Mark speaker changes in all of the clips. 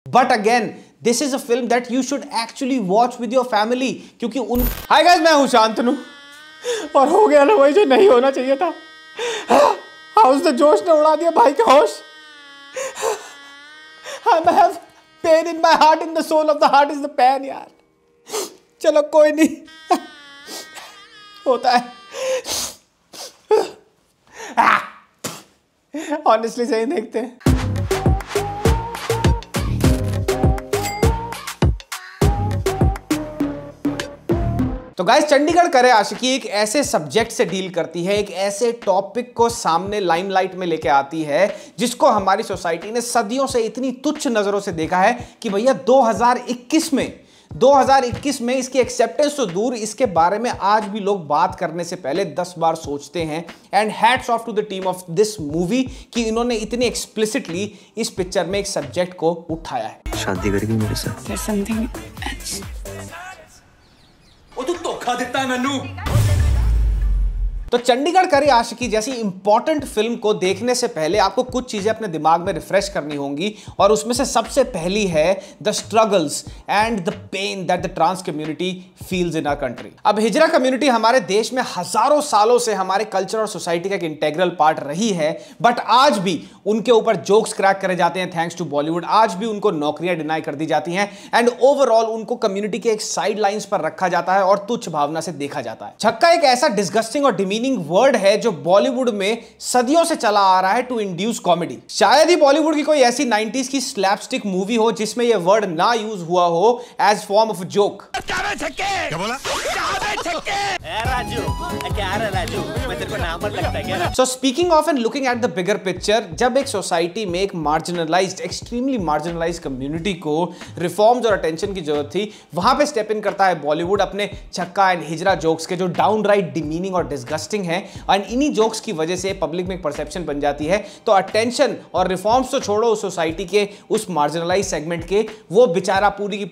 Speaker 1: But again this is a film that you should actually watch with your family, क्योंकि उन hi guys, मैं हूं शांतनु और हो गया ना वही जो नहीं होना चाहिए था। हाउस द जोश ने उड़ा दिया भाई का होश। I have pain in my heart, in the soul of the heart is the pain यार। चलो कोई नहीं, होता है। ऑनेस्टली सही देखते हैं। तो गाइस, चंडीगढ़ करे आशिकी एक ऐसे सब्जेक्ट से डील करती है, एक ऐसे टॉपिक को सामने लाइमलाइट में लेके आती है जिसको हमारी सोसाइटी ने सदियों से इतनी तुच्छ नजरों से देखा है कि भैया 2021 में इसकी एक्सेप्टेंस तो दूर, इसके बारे में आज भी लोग बात करने से पहले 10 बार सोचते हैं। And hats off to the team of this movie कि इन्होंने इतनी एक्सप्लिसिटली इस पिक्चर में एक सब्जेक्ट को उठाया है।
Speaker 2: शादी करेगी मेरे साथ?
Speaker 3: There's something else.
Speaker 2: ओ तू धोखा देता है मैनू।
Speaker 1: तो चंडीगढ़ करे आशिकी जैसी इंपॉर्टेंट फिल्म को देखने से पहले आपको कुछ चीजें अपने दिमाग में रिफ्रेश करनी होंगी, और उसमें से सबसे पहली है the struggles and the pain that the trans community feels in our country. अब हिजरा कम्युनिटी हमारे देश में हजारों सालों से हमारे कल्चर और सोसाइटी का एक इंटेग्रल पार्ट रही है, बट आज भी उनके ऊपर जोक्स क्रैक करे जाते हैं थैंक्स टू बॉलीवुड। आज भी उनको नौकरियां डिनाई कर दी जाती हैं एंड ओवरऑल उनको कम्युनिटी के एक साइड लाइंस पर रखा जाता है और तुच्छ भावना से देखा जाता है। छक्का एक ऐसा डिस्गस्टिंग और वर्ड है जो बॉलीवुड में सदियों से चला आ रहा है टू इंड्यूस कॉमेडी। शायद ही बॉलीवुड की कोई ऐसी 90s की स्लैपस्टिक मूवी हो जिसमें यह वर्ड ना यूज हुआ हो एज फॉर्म ऑफ जोक।
Speaker 2: क्या बोला?
Speaker 1: सो speaking of and looking at the bigger picture, जब एक सोसाइटी में एक मार्जिनलाइज्ड, एक्सट्रीमली मार्जिनलाइज्ड कम्युनिटी को रिफॉर्म्स और अटेंशन की जरूरत थी, वहां पे स्टेप इन करता है बॉलीवुड अपने छक्का एंड हिजरा जोक्स के जो डाउनराइट डिमीनिंग और डिस्गस्टिंग है, एंड इन्हीं जोक्स की वजह से पब्लिक में एक परसेप्शन बन जाती है। तो अटेंशन और रिफॉर्म्स तो छोड़ो, उस सोसाइटी के उस मार्जिनलाइज सेगमेंट के वो बेचारा पूरी की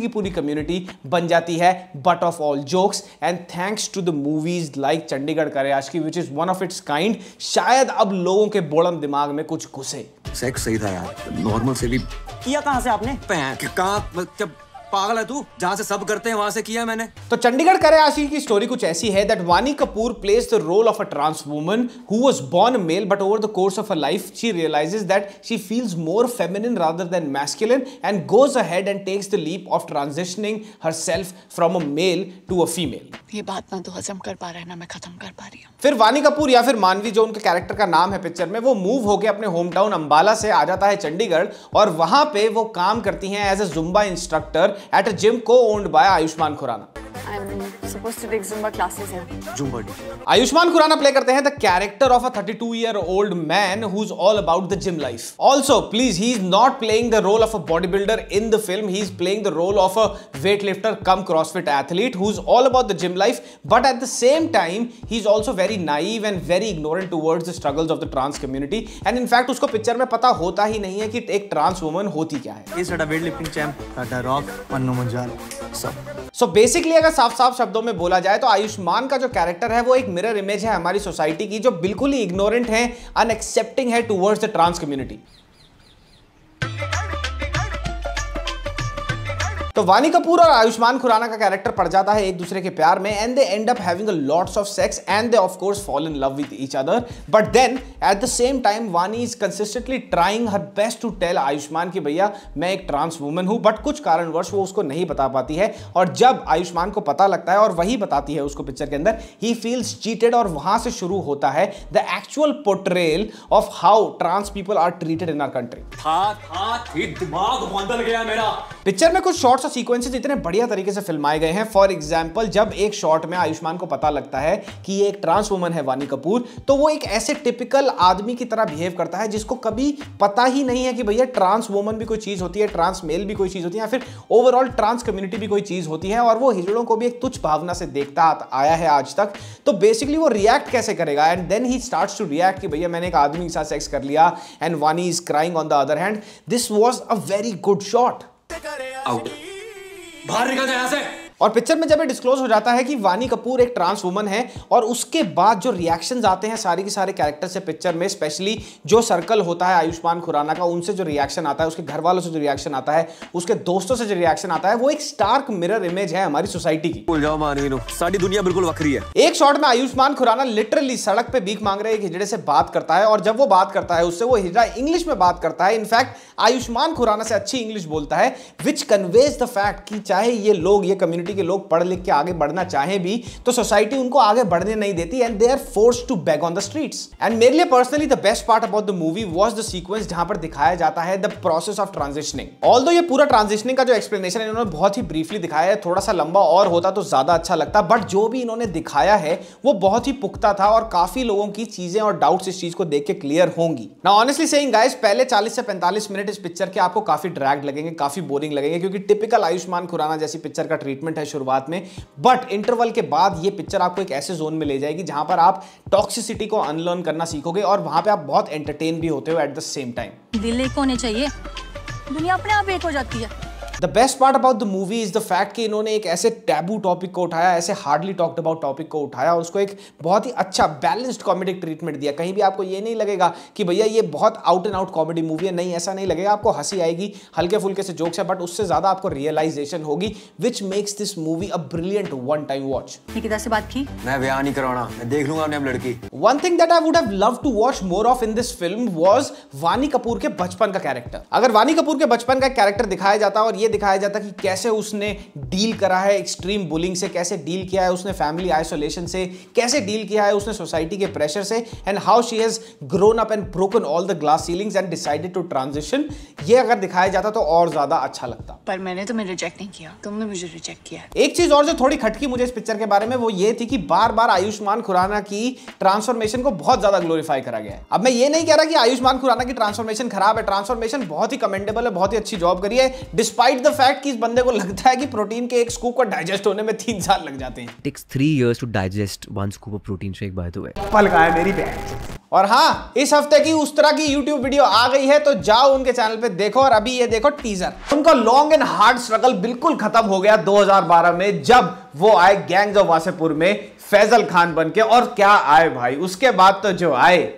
Speaker 1: पूरी कम्युनिटी बन जाती है but of all jokes. And thanks to the movies like Chandigarh Kare Aashiqui which is one of its kind, शायद अब लोगों के बोड़म दिमाग में कुछ घुसे।
Speaker 2: सेक्स सही था यार, नॉर्मल से भी।
Speaker 4: किया कहां से आपने?
Speaker 2: कहां? जब पागल है तू, जहां से सब करते हैं वहां से किया मैंने।
Speaker 1: तो चंडीगढ़ करे आशिकी की स्टोरी कुछ ऐसी है that Vaani Kapoor plays the role of a trans woman who was born male, but over the course of a life she realizes that she feels more feminine rather than masculine and goes ahead and takes the leap of transitioning herself from a male to a female.
Speaker 3: ये बात ना तो हजम कर पा रहा है ना मैं खत्म कर पा रही हूँ।
Speaker 1: फिर वानी कपूर या फिर मानवी, जो उनके कैरेक्टर का नाम है पिक्चर में, वो मूव होकर अपने होम टाउन अंबाला से आ जाता है चंडीगढ़, और वहां पे वो काम करती हैं as a Zumba instructor at a gym को owned by Ayushmann Khurrana.
Speaker 3: I'm supposed to take Zumba classes here.
Speaker 2: Zumba.
Speaker 1: Ayushmann Khurrana play करते हैं the character of a 32-year-old man who's all about the gym life. Also, please, he is not playing the role of a bodybuilder in the film. He is playing the role of a weightlifter cum CrossFit athlete who's all about the gym life. But at the same time, he's also very naive and very ignorant towards the struggles of the trans community. And in fact, उसको picture में पता होता ही नहीं है कि एक trans woman होती क्या है।
Speaker 4: ये साडा वेटलिफ्टिंग चैंप, साडा रॉक, पन्नू मंजाल सब।
Speaker 1: सो बेसिकली अगर साफ शब्दों में बोला जाए तो आयुष्मान का जो कैरेक्टर है वो एक मिरर इमेज है हमारी सोसाइटी की, जो बिल्कुल ही इग्नोरेंट है, अनएक्सेप्टिंग है टुवर्ड्स द ट्रांस कम्युनिटी। तो वानी कपूर और आयुष्मान खुराना का कैरेक्टर पड़ जाता है एक दूसरे के प्यार में and they end up having a lots of sex and they of course fall in love with each other, but then at the same time Vaani is consistently trying her best to tell Ayushmann कि भैया मैं एक trans woman हूं, but कुछ कारणवश वो उसको नहीं बता पाती है, और जब आयुष्मान को पता लगता है और वही बताती है उसको पिक्चर के अंदर, ही फील्स चीटेड, और वहां से शुरू होता है the actual portrayal of how trans people are treated in our country.
Speaker 2: दिमाग बंदल गया मेरा।
Speaker 1: पिक्चर में कुछ शॉट्स और सीक्वेंसेस इतने बढ़िया तरीके से फिल्माए गए हैं। फॉर एग्जांपल, जब एक शॉट में आयुष्मान को पता लगता है कि ये एक ट्रांस वुमन है वानी कपूर, तो वो एक ऐसे टिपिकल आदमी की तरह बिहेव करता है जिसको कभी पता ही नहीं है कि भैया ट्रांस वुमन भी कोई चीज होती है, ट्रांस मेल भी कोई चीज होती है, या फिर ओवरऑल ट्रांस कम्युनिटी भी कोई चीज होती है, और वो हिजड़ों को भी एक तुच्छ भावना से देखता आया है आज तक। तो बेसिकली वो रिएक्ट कैसे करेगा, and then he starts to react कि भैया मैंने एक आदमी के साथ सेक्स कर लिया एंड वानी is crying on the other hand. This was a very good shot.
Speaker 2: Out, बाहर निकल जा यहां से।
Speaker 1: और पिक्चर में जब ये डिस्क्लोज हो जाता है कि वानी कपूर एक ट्रांस वुमन है, और उसके बाद जो रिएक्शंस आते हैं सारे के सारे कैरेक्टर से पिक्चर में, स्पेशली जो सर्कल होता है आयुष्मान खुराना का, उनसे जो रिएक्शन आता है, उसके घर वालों से जो रिएक्शन आता है, उसके दोस्तों से जो रिएक्शन आता है, वो एक स्टार्क मिरर इमेज है हमारी सोसाइटी की।
Speaker 2: भूल जाओ मानवीनो, सारी दुनिया बिल्कुल वक्री है।
Speaker 1: एक शॉट में आयुष्मान खुराना लिटरली सड़क पे भीख मांग रहे एक हिजड़े से बात करता है, और जब वो बात करता है उससे वो हिजड़ा इंग्लिश में बात करता है। इनफैक्ट आयुष्मान खुराना से अच्छी इंग्लिश बोलता है, विच कन्वेज द फैक्ट कि चाहे ये लोग, ये कम्युनिटी के लोग पढ़ लिख के आगे बढ़ना चाहे भी, तो सोसाइटी उनको आगे बढ़ने नहीं देती, and they are forced to beg on the streets. And मेरे लिए personally the best part about the movie was the sequence जहां पर दिखाया जाता है the process of transitioning. Although ये पूरा ट्रांजिशनिंग का जो एक्सप्लेनेशन है इन्होंने बहुत ही ब्रीफली दिखाया है, थोड़ा सा लंबा और होता तो ज्यादा अच्छा लगता, बट जो भी इन्होंने दिखाया है वो बहुत ही पुख्ता था, और काफी लोगों की चीजें और डाउट्स इस चीज को देख के क्लियर होंगी। नाउ ऑनेस्टली सेइंग गाइस, पहले 40 से 45 मिनट इस पिक्चर के आपको काफी ड्रैग लगेंगे, काफी बोरिंग लगेंगे, क्योंकि टिपिकल आयुष्मान खुराना जैसी पिक्चर का ट्रीटमेंट है शुरुआत में, बट इंटरवल के बाद ये पिक्चर आपको एक ऐसे जोन में ले जाएगी जहां पर आप टॉक्सिसिटी को अनलर्न करना सीखोगे, और वहां पे आप बहुत एंटरटेन भी होते हो एट द सेम टाइम।
Speaker 5: दिल एक होने चाहिए, दुनिया अपने आप एक हो जाती है।
Speaker 1: The best part about the movie is the fact कि इन्होंने एक ऐसे टैबू टॉपिक को उठाया, ऐसे हार्डली टॉक्ड अबाउट टॉपिक को उठाया, और उसको एक बहुत ही अच्छा बैलेंस्ड कॉमेडिक ट्रीटमेंट दिया। कहीं भी आपको ये नहीं लगेगा कि भैया ये बहुत out and out comedy movie है, नहीं, ऐसा नहीं लगेगा। आपको हंसी आएगी, हल्के फुल्के से जोक्स है, बट उससे ज्यादा आपको रियलाइजेशन होगी, which makes this movie a brilliant one time watch.
Speaker 5: Nikita से बात की?
Speaker 2: मैं ब्याह नहीं करवाना, मैं देख लूंगा अपने लड़की।
Speaker 1: One thing that I would have loved to watch more of in this film was Vaani Kapoor के बचपन का कैरेक्टर। अगर वानी कपूर के बचपन का कैरेक्टर दिखाया जाता और ये दिखाया जाता कि कैसे उसने डील करा है एक्सट्रीम बुलिंग से, कैसे डील किया है उसने फैमिली आइसोलेशन से, कैसे डील किया है उसने सोसाइटी के प्रेशर से, and how she has grown up and broken all the glass ceilings and decided to transition, ये अगर दिखाया जाता तो और ज्यादा अच्छा लगता।
Speaker 3: पर मैंने तुम्हें रिजेक्ट नहीं किया, तुमने मुझे रिजेक्ट किया।
Speaker 1: एक चीज और जो थोड़ी खटकी मुझे इस पिक्चर के बारे में, वो ये थी कि बार बार आयुष्मान खुराना की ट्रांसफॉर्मेशन को बहुत ज्यादा ग्लोरीफाई करा गया है। अब मैं ये नहीं कह रहा कि आयुष्मान खुराना की ट्रांसफॉर्मेशन खराब है, ट्रांसफॉर्मेशन बहुत ही कमेंडेबल है, बहुत ही अच्छी जॉब करी है, डिस्पाइट द फैक्ट कि इस बंदे को लगता है कि प्रोटीन के एक स्कूप को डाइजेस्ट होने में 3 साल लग जाते हैं।
Speaker 6: Takes 3 years to digest 1 scoop of protein shake, by the way.
Speaker 1: पल का है मेरी बहन। और हाँ, इस हफ्ते की उस तरह की YouTube वीडियो आ गई है, तो जाओ उनके चैनल पे देखो, और अभी ये देखो टीजर। उनका लॉन्ग एंड हार्ड स्ट्रगल बिल्कुल खत्म हो गया 2012 में, जब वो आए गैंग्स ऑफ वासेपुर में फैजल खान बनके, और क्या आए भाई, उसके बाद तो जो आए।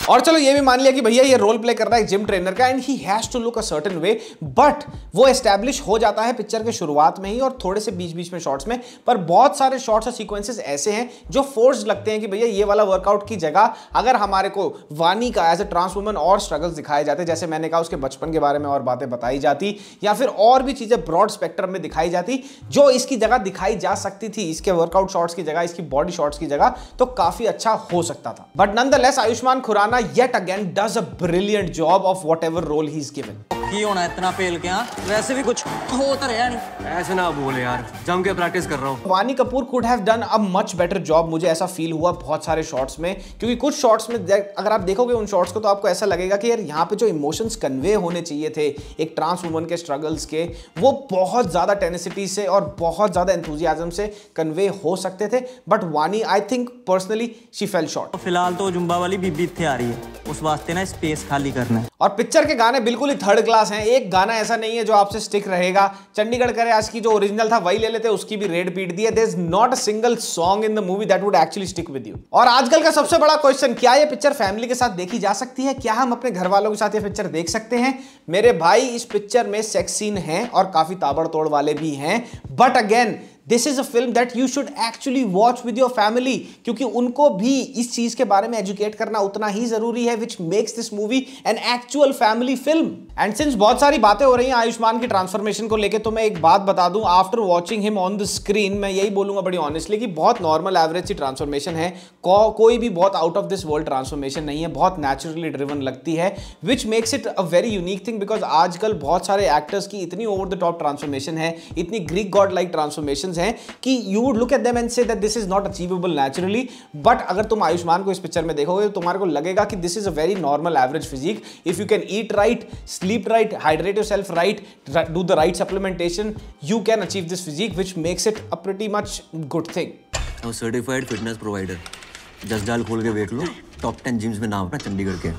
Speaker 1: और चलो ये भी मान लिया कि भैया ये रोल प्ले कर रहा है जिम ट्रेनर का, and he has to look a certain way, but वो एस्टैब्लिश हो जाता है पिक्चर के शुरुआत में ही, और थोड़े से बीच बीच में शॉट्स में, पर बहुत सारे शॉट्स और सीक्वेंसेस ऐसे हैं जो फोर्स्ड लगते हैं कि भैया ये वाला वर्कआउट की जगह अगर हमारे को वानी का एज ए ट्रांस वुमन और स्ट्रगल्स दिखाए जाते, जैसे मैंने कहा उसके बचपन के बारे में और बातें बताई जाती, या फिर और भी चीजें ब्रॉड स्पेक्ट्रम में दिखाई जाती जो इसकी जगह दिखाई जा सकती थी, इसके वर्कआउट शॉट्स की जगह, इसकी बॉडी शॉट्स की जगह, तो काफी अच्छा हो सकता था। But nonetheless Ayushmann Khurrana yet again does a brilliant job of whatever role he's given.
Speaker 7: की होना इतना फेल के, वैसे भी कुछ हो तो रहा नहीं।
Speaker 2: ऐसे ना बोल यार, जम के प्रैक्टिस कर रहा हूँ।
Speaker 1: वानी Kapoor could have done a much better job, मुझे ऐसा फील हुआ बहुत सारे शॉट्स में, क्योंकि कुछ शॉट्स में अगर आप देखोगे उन शॉट्स को तो आपको ऐसा लगेगा कि यार यहाँ पे जो इमोशंस कन्वे होने चाहिए थे एक ट्रांस वुमन के स्ट्रगल्स के, वो बहुत ज्यादा टेनिसिटी से और बहुत ज्यादा एंथुजियाज्म से कन्वे हो सकते थे, बट वानी I think personally she fail short.
Speaker 7: फिलहाल तो जुम्बा वाली बीबी इत्थे आ रही है, उस वास्ते ना स्पेस खाली करना है।
Speaker 1: और पिक्चर के गाने बिल्कुल ही थर्ड क्लास हैं, एक गाना ऐसा नहीं है जो आपसे स्टिक रहेगा। चंडीगढ़ करे आज की जो ओरिजिनल था वही ले लेते, उसकी भी रेड पीट दी है। There is not a single song in the movie that would actually stick with you. और आजकल का सबसे बड़ा क्वेश्चन, क्या ये पिक्चर फैमिली के साथ देखी जा सकती है? क्या हम अपने घर वालों के साथ ये पिक्चर देख सकते हैं? मेरे भाई, इस पिक्चर में सेक्स सीन हैं और काफी ताबड़तोड़ वाले भी हैं, but again this is a film that you should actually watch with your family, क्योंकि उनको भी इस चीज के बारे में एजुकेट करना उतना ही जरूरी है, which makes this movie an actual family film. And since बहुत सारी बातें हो रही हैं आयुष्मान की ट्रांसफॉर्मेशन को लेके, तो मैं एक बात बता दूं, after watching him on the screen मैं यही बोलूंगा बड़ी ऑनेस्टली कि बहुत नॉर्मल एवरेज सी ट्रांसफॉर्मेशन है, कोई भी बहुत out of this world transformation नहीं है, बहुत नेचुरली ड्रिवन लगती है, which makes it a very unique thing, because आजकल बहुत सारे एक्टर्स की इतनी ओवर द टॉप ट्रांसफॉर्मेशन है, इतनी ग्रीक गॉड लाइक ट्रांसफॉर्मेशन हैं कि you would look at them and say that this is not achievable naturally. But अगर तुम आयुष्मान को इस पिक्चर में देखोगे तो तुम्हारे को लगेगा कि this is a very normal average physique. If you can eat right, sleep right, hydrate yourself right, do the right supplementation, you can achieve this physique, which makes it a pretty much good thing.
Speaker 2: I'm a certified fitness provider. Just डाल खोल के देख लो, top 10 gyms में नाम अपना चंडीगढ़ के।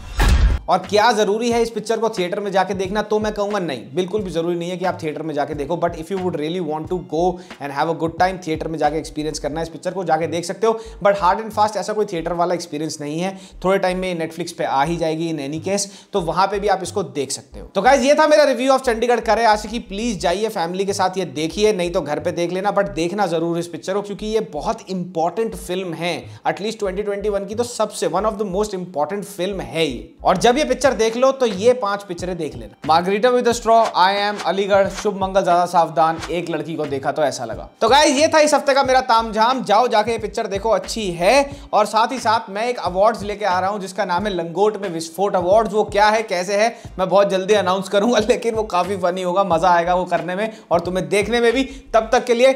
Speaker 1: और क्या जरूरी है इस पिक्चर को थिएटर में जाके देखना, तो मैं कहूंगा नहीं, बिल्कुल भी जरूरी नहीं है कि आप थिएटर में जाके देखो, but if you would really want to go and have a good time, theatre में जाके एक्सपीरियंस करना है इस पिक्चर को, जाके देख सकते हो। बट हार्ड एंड फास्ट ऐसा कोई थिएटर वाला एक्सपीरियंस नहीं है, थोड़े टाइम में नेटफ्लिक्स पे आ ही जाएगी इन एनी केस, तो वहां पे भी आप इसको देख सकते हो। तो गाइस ये था मेरा review of Chandigarh Kare Aashiqui. Please जाइए फैमिली के साथ ये देखिए, नहीं तो घर पे देख लेना, बट देखना जरूर इस पिक्चर को, क्योंकि ये बहुत इंपॉर्टेंट फिल्म है, एटलीस्ट 2021 की तो सबसे one of the most important film है ये। और जब ये पिक्चर देख लो तो ये 5 पिक्चरें देख लेना। Margarita with the straw, I am, Aligarh, Shubh Mangal, Zyada Saavdhan, एक लड़की को देखा तो ऐसा लगा। तो गाइस ये था इस हफ्ते का मेरा तामझाम। जाओ जाके ये पिक्चर देखो, अच्छी है। और साथ ही साथ मैं एक अवार्ड्स लेके आ रहा हूं जिसका नाम है लंगोट में विस्फोट अवार्ड्स। वो क्या है, कैसे है, मैं बहुत जल्दी अनाउंस करूंगा, लेकिन वो काफी फनी होगा, मजा आएगा वो करने में और तुम्हें देखने में भी। तब तक के लिए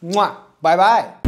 Speaker 1: बाय बाय।